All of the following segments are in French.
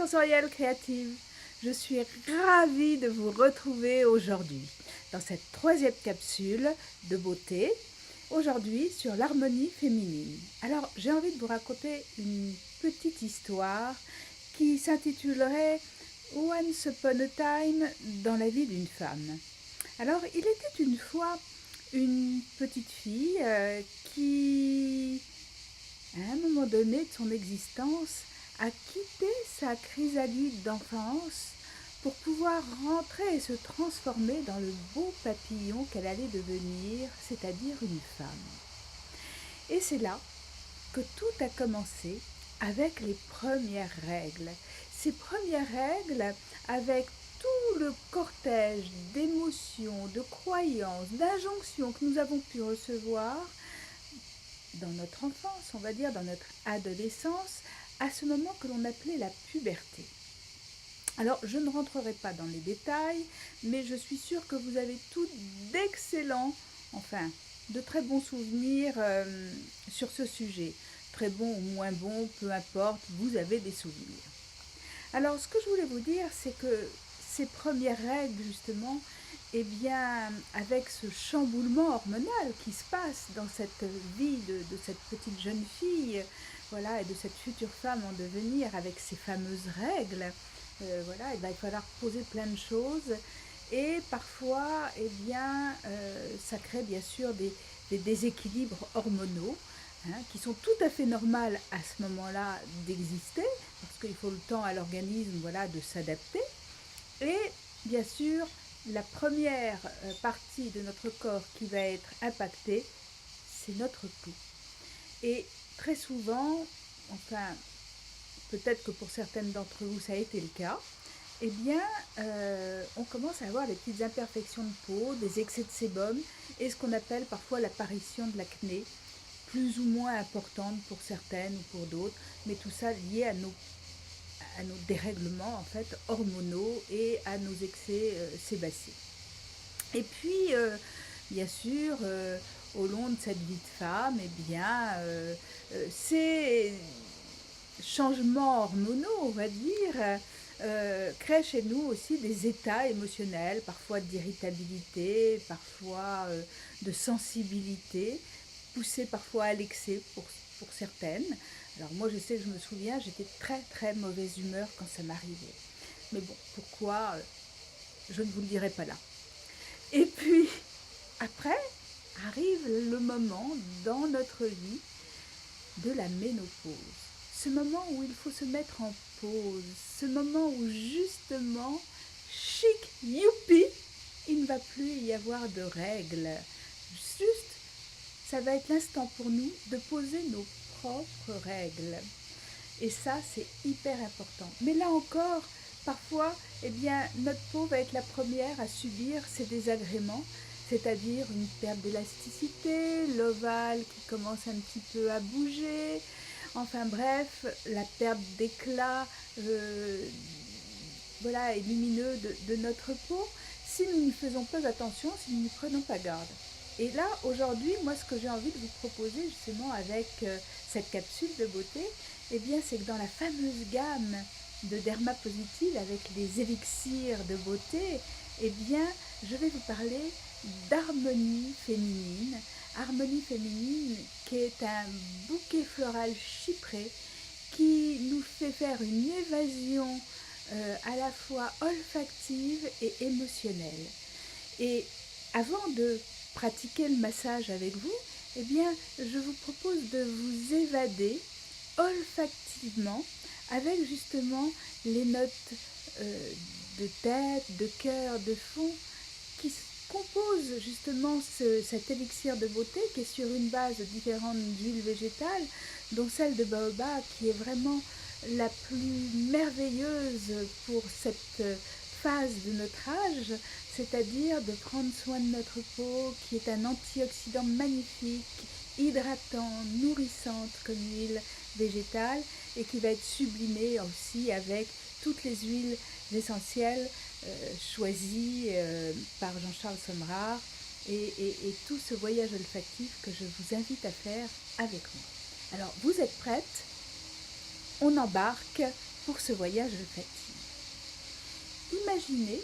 sensorielle créative. Je suis ravie de vous retrouver aujourd'hui dans cette troisième capsule de beauté, aujourd'hui sur l'harmonie féminine. Alors j'ai envie de vous raconter une petite histoire qui s'intitulerait Once Upon a Time dans la vie d'une femme. Alors il était une fois une petite fille qui, à un moment donné de son existence, a quitté sa chrysalide d'enfance pour pouvoir rentrer et se transformer dans le beau papillon qu'elle allait devenir, c'est-à-dire une femme. Et c'est là que tout a commencé avec les premières règles. Ces premières règles avec tout le cortège d'émotions, de croyances, d'injonctions que nous avons pu recevoir dans notre enfance, on va dire, dans notre adolescence, à ce moment que l'on appelait la puberté. Alors, je ne rentrerai pas dans les détails, mais je suis sûre que vous avez tous d'excellents, enfin, de très bons souvenirs sur ce sujet. Très bons ou moins bons, peu importe, vous avez des souvenirs. Alors, ce que je voulais vous dire, c'est que ces premières règles, justement, eh bien, avec ce chamboulement hormonal qui se passe dans cette vie de cette petite jeune fille, voilà, et de cette future femme en devenir, avec ces fameuses règles, voilà, il va falloir poser plein de choses. Et parfois, eh bien, ça crée bien sûr des déséquilibres hormonaux, qui sont tout à fait normales à ce moment-là d'exister, parce qu'il faut le temps à l'organisme, voilà, de s'adapter. Et bien sûr, la première partie de notre corps qui va être impactée, c'est notre peau. Et très souvent, enfin, peut-être que pour certaines d'entre vous ça a été le cas, eh bien, on commence à avoir des petites imperfections de peau, des excès de sébum et ce qu'on appelle parfois l'apparition de l'acné, plus ou moins importante pour certaines ou pour d'autres, mais tout ça lié à nos dérèglements en fait hormonaux et à nos excès sébacés. Et puis, bien sûr, au long de cette vie de femme, eh bien, ces changements hormonaux, on va dire, créent chez nous aussi des états émotionnels, parfois d'irritabilité, parfois de sensibilité, poussés parfois à l'excès pour certaines. Alors moi je sais que je me souviens, j'étais très mauvaise humeur quand ça m'arrivait. Mais bon, pourquoi je ne vous le dirai pas là. Et puis après arrive le moment dans notre vie de la ménopause. Ce moment où il faut se mettre en pause, ce moment où justement, chic, youpi, il ne va plus y avoir de règles. Juste, ça va être l'instant pour nous de poser nos propres règles. Et ça, c'est hyper important. Mais là encore, parfois, eh bien, notre peau va être la première à subir ces désagréments, c'est-à-dire une perte d'élasticité, l'ovale qui commence un petit peu à bouger, enfin bref, la perte d'éclat voilà, et lumineux de notre peau, si nous n'y faisons pas attention, si nous n'y prenons pas garde. Et là, aujourd'hui, moi, ce que j'ai envie de vous proposer, justement, avec cette capsule de beauté, eh bien, c'est que dans la fameuse gamme de Derma Positive, avec les élixirs de beauté, eh bien, je vais vous parler d'harmonie féminine. Harmonie féminine qui est un bouquet floral chypré qui nous fait faire une évasion à la fois olfactive et émotionnelle. Et avant de pratiquer le massage avec vous, eh bien, je vous propose de vous évader olfactivement avec justement les notes de tête, de cœur, de fond qui composent justement cet élixir de beauté qui est sur une base de différentes huiles végétales, dont celle de baobab qui est vraiment la plus merveilleuse pour cette phase de notre âge, c'est-à-dire de prendre soin de notre peau, qui est un antioxydant magnifique, hydratant, nourrissante comme huile végétale et qui va être sublimée aussi avec toutes les huiles essentielles choisies par Jean-Charles Sommerard et tout ce voyage olfactif que je vous invite à faire avec moi. Alors, vous êtes prêtes? On embarque pour ce voyage olfactif. Imaginez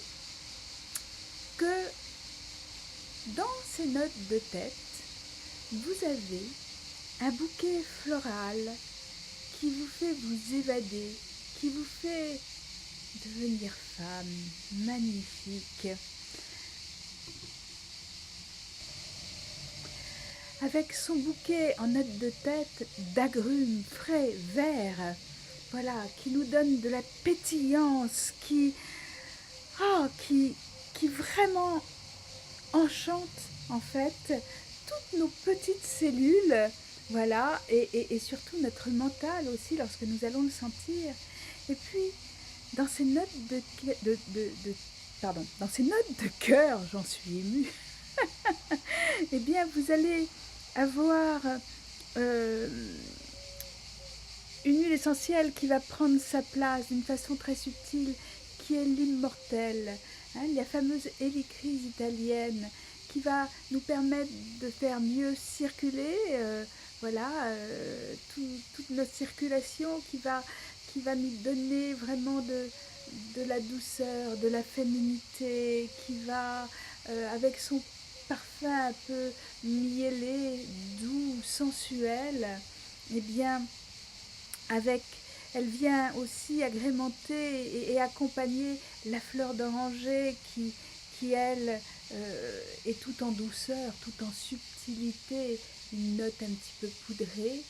que dans ces notes de tête, vous avez un bouquet floral qui vous fait vous évader, qui vous fait devenir femme magnifique. Avec son bouquet en note de tête d'agrumes frais, verts, voilà, qui nous donne de la pétillance, qui vraiment enchante en fait toutes nos petites cellules, voilà, et surtout notre mental aussi lorsque nous allons le sentir. Et puis, dans ces notes dans ces notes de cœur, j'en suis émue, eh bien, vous allez avoir euh, une huile essentielle qui va prendre sa place d'une façon très subtile, qui est l'immortelle, hein, la fameuse hélicryse italienne, qui va nous permettre de faire mieux circuler toute notre circulation, qui va nous donner vraiment de la douceur, de la féminité, qui va, avec son parfum un peu miellé, doux, sensuel, eh bien, elle vient aussi agrémenter et accompagner la fleur d'oranger qui elle, est tout en douceur, tout en subtilité, une note un petit peu poudrée,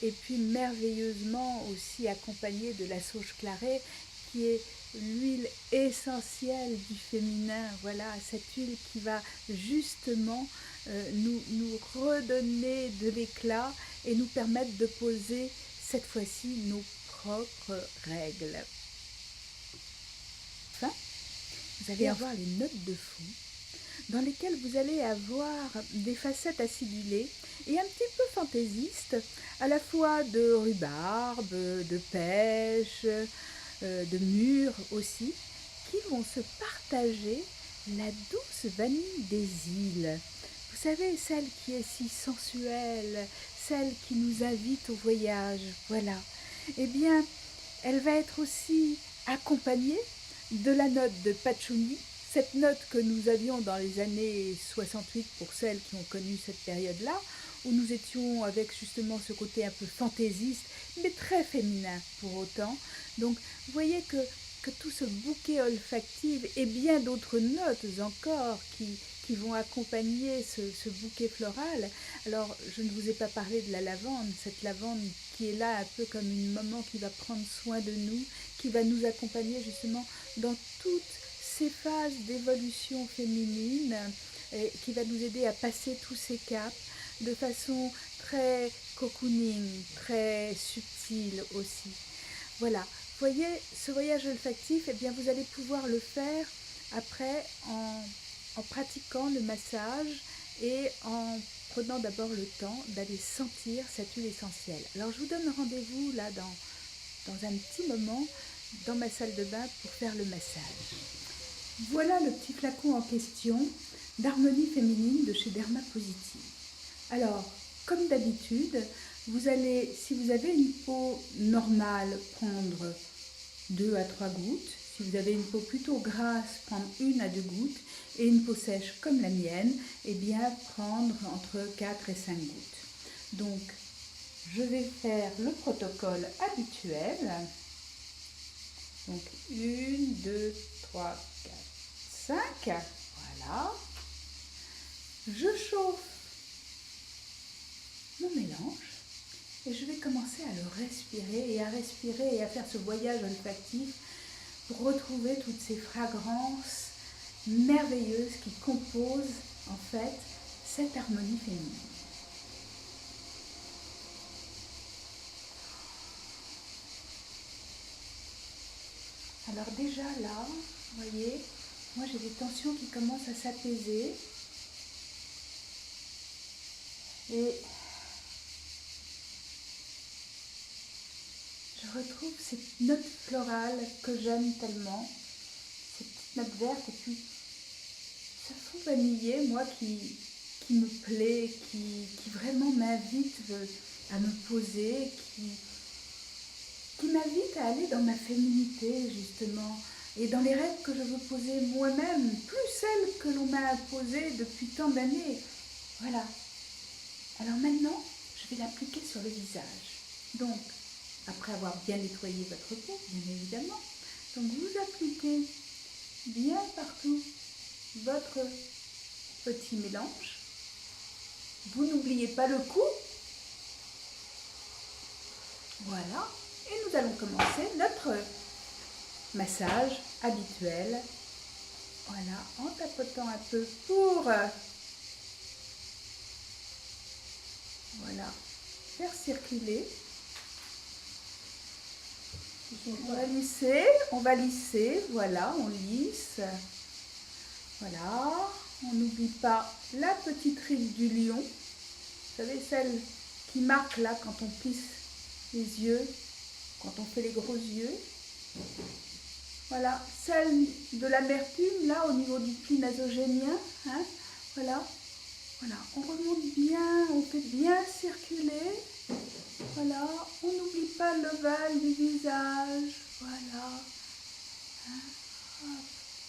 et puis merveilleusement aussi accompagnée de la sauge clarée, qui est l'huile essentielle du féminin. Voilà, cette huile qui va justement nous redonner de l'éclat et nous permettre de poser cette fois-ci nos propres règles. Enfin, vous allez avoir les notes de fond dans lesquelles vous allez avoir des facettes acidulées et un petit peu fantaisistes, à la fois de rhubarbe, de pêche, de mûre aussi, qui vont se partager la douce vanille des îles. Vous savez, celle qui est si sensuelle, celle qui nous invite au voyage, voilà. Eh bien, elle va être aussi accompagnée de la note de patchouli, cette note que nous avions dans les années 68 pour celles qui ont connu cette période-là, où nous étions avec justement ce côté un peu fantaisiste, mais très féminin pour autant. Donc, vous voyez que tout ce bouquet olfactif et bien d'autres notes encore qui vont accompagner ce bouquet floral. Alors, je ne vous ai pas parlé de la lavande, cette lavande qui est là un peu comme une maman qui va prendre soin de nous, qui va nous accompagner justement dans toutes ces phases d'évolution féminine, et qui va nous aider à passer tous ces caps de façon très cocooning, très subtile aussi. Voilà, vous voyez, ce voyage olfactif, eh bien, vous allez pouvoir le faire après en pratiquant le massage et en prenant d'abord le temps d'aller sentir cette huile essentielle. Alors, je vous donne rendez-vous là dans un petit moment dans ma salle de bain pour faire le massage. Voilà le petit flacon en question d'harmonie féminine de chez Derma Positive. Alors, comme d'habitude, vous allez, si vous avez une peau normale, prendre 2 à 3 gouttes. Si vous avez une peau plutôt grasse, prendre 1 à 2 gouttes. Et une peau sèche comme la mienne, eh bien prendre entre 4 et 5 gouttes. Donc, je vais faire le protocole habituel. Donc, 1, 2, 3, 4, 5. Voilà. Je chauffe mon mélange et je vais commencer à le respirer et à faire ce voyage olfactif pour retrouver toutes ces fragrances merveilleuses qui composent en fait cette harmonie féminine. Alors déjà là, vous voyez, moi j'ai des tensions qui commencent à s'apaiser et je retrouve cette note florale que j'aime tellement, cette petite note verte et puis ce fond vanillé, moi qui me plaît, qui vraiment m'invite à me poser, qui m'invite m'invite à aller dans ma féminité, justement, et dans les règles que je veux poser moi-même, plus celles que l'on m'a imposées depuis tant d'années. Voilà. Alors maintenant, je vais l'appliquer sur le visage. Donc, après avoir bien nettoyé votre peau, bien évidemment, donc vous appliquez bien partout votre petit mélange. Vous n'oubliez pas le cou. Voilà. Et nous allons commencer notre massage habituel. Voilà, en tapotant un peu pour voilà, faire circuler. On va lisser, voilà, on lisse. Voilà, on n'oublie pas la petite ride du lion. Vous savez, celle qui marque là quand on plisse les yeux, quand on fait les gros yeux. Voilà, celle de l'amertume là au niveau du pli nasogénien. Hein, voilà, voilà, on remonte bien, on fait bien circuler. Voilà, on n'oublie pas l'ovale du visage. Voilà, hein,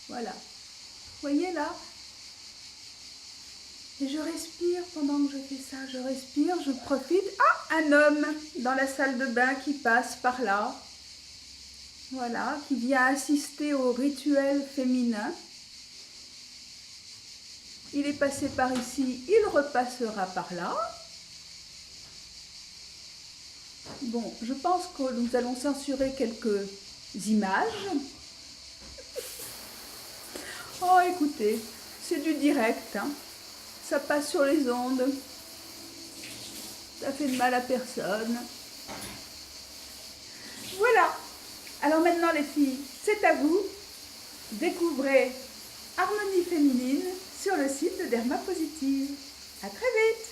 voilà. Vous voyez là? Et je respire pendant que je fais ça. Je respire, je profite. Ah, un homme dans la salle de bain qui passe par là. Voilà, qui vient assister au rituel féminin. Il est passé par ici, il repassera par là. Bon, je pense que nous allons censurer quelques images. Oh, écoutez, c'est du direct, hein. Ça passe sur les ondes. Ça fait de mal à personne. Voilà. Alors maintenant, les filles, c'est à vous. Découvrez Harmonie Féminine sur le site de Derma Positive. À très vite.